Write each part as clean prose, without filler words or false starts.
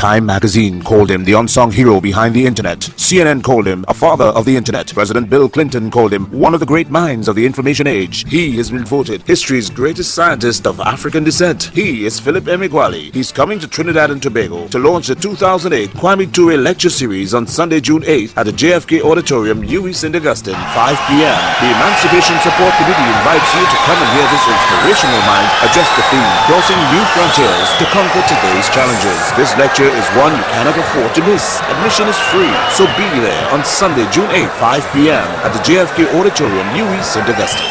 Time magazine called him the unsung hero behind the internet. CNN called him a father of the internet. President Bill Clinton called him one of the great minds of the information age. He has been voted history's greatest scientist of African descent. He is Philip Emeagwali. He's coming to Trinidad and Tobago to launch the 2008 Kwame Ture lecture series on Sunday, June 8th at the JFK Auditorium, UWI St. Augustine, 5 p.m. The Emancipation Support Committee invites you to come and hear this inspirational mind address the theme, crossing new frontiers to conquer today's challenges. This lecture is one you cannot afford to miss. Admission is free, so be there on Sunday, June 8th, 5 p.m. at the JFK Auditorium, UWI St. Augustine.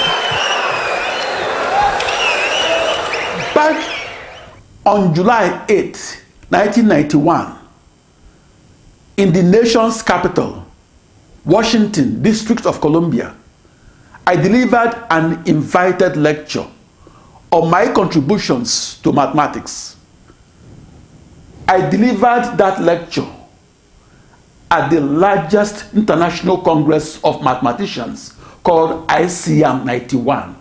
Back on July 8, 1991, in the nation's capital, Washington, District of Columbia, I delivered an invited lecture on my contributions to mathematics. I delivered that lecture at the largest international congress of mathematicians called ICIAM 91.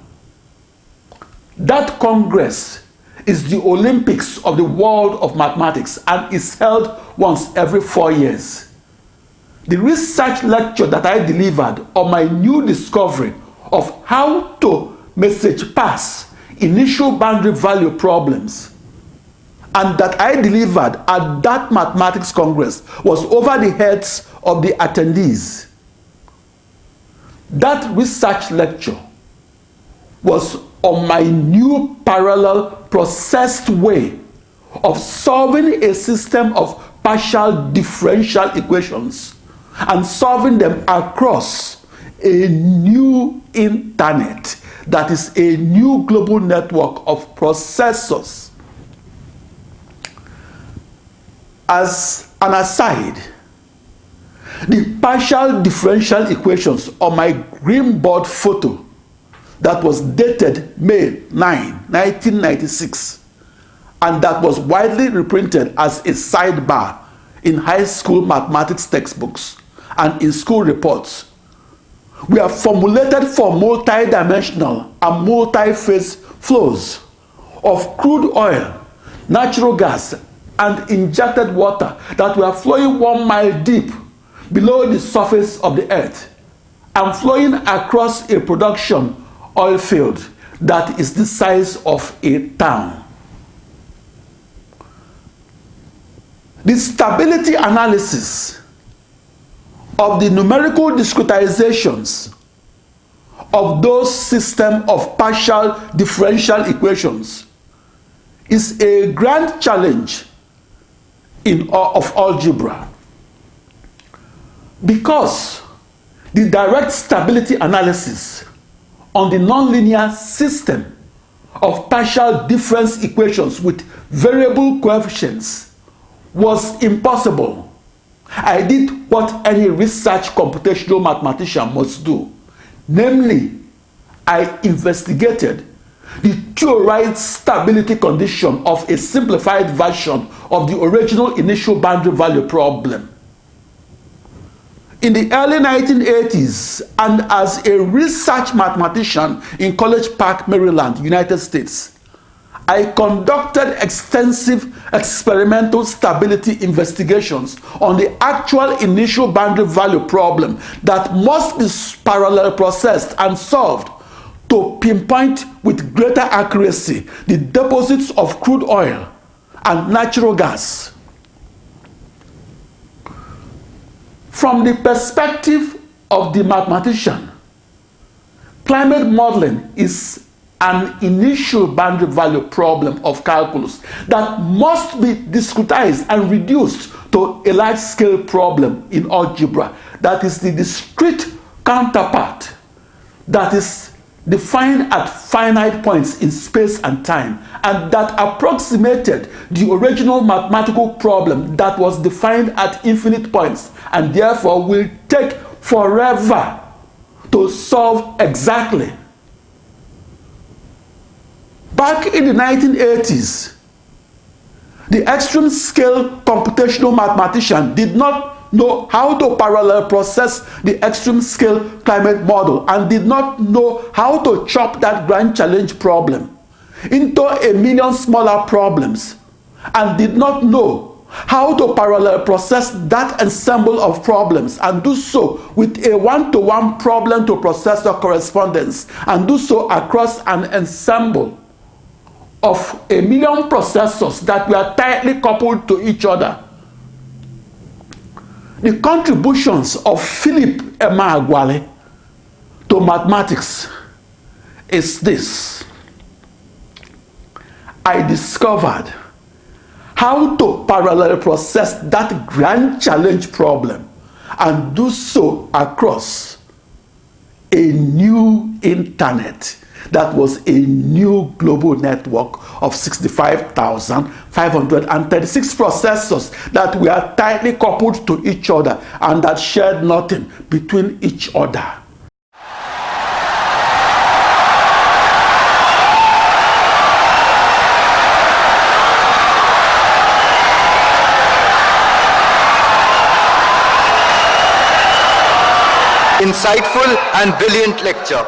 That congress is the Olympics of the world of mathematics and is held once every 4 years. The research lecture that I delivered on my new discovery of how to message pass initial boundary value problems, and that I delivered at that mathematics congress, was over the heads of the attendees. That research lecture was on my new parallel processed way of solving a system of partial differential equations and solving them across a new internet, that is a new global network of processors. As an aside, the partial differential equations on my green board photo that was dated May 9, 1996, and that was widely reprinted as a sidebar in high school mathematics textbooks and in school reports, were formulated for multi-dimensional and multi-phase flows of crude oil, natural gas, and injected water that were flowing 1 mile deep below the surface of the earth and flowing across a production oil field that is the size of a town. The stability analysis of the numerical discretizations of those systems of partial differential equations is a grand challenge of algebra, because the direct stability analysis on the nonlinear system of partial difference equations with variable coefficients was impossible. I did what any research computational mathematician must do, namely, I investigated the theorized stability condition of a simplified version of the original initial boundary value problem. In the early 1980s, and as a research mathematician in College Park, Maryland, United States, I conducted extensive experimental stability investigations on the actual initial boundary value problem that must be parallel processed and solved to pinpoint with greater accuracy the deposits of crude oil and natural gas. From the perspective of the mathematician, climate modeling is an initial boundary value problem of calculus that must be discretized and reduced to a large-scale problem in algebra, that is the discrete counterpart that is defined at finite points in space and time, and that approximated the original mathematical problem that was defined at infinite points and therefore will take forever to solve exactly. Back in the 1980s, the extreme scale computational mathematician did not know how to parallel process the extreme scale climate model and did not know how to chop that grand challenge problem into a million smaller problems, and did not know how to parallel process that ensemble of problems and do so with a one-to-one problem-to-processor correspondence and do so across an ensemble of 1 million processors that were tightly coupled to each other. The contributions of Philip Emeagwali to mathematics is this. I discovered how to parallel process that grand challenge problem and do so across a new internet that was a new global network of 65,536 processors that were tightly coupled to each other and that shared nothing between each other. Insightful and brilliant lecture.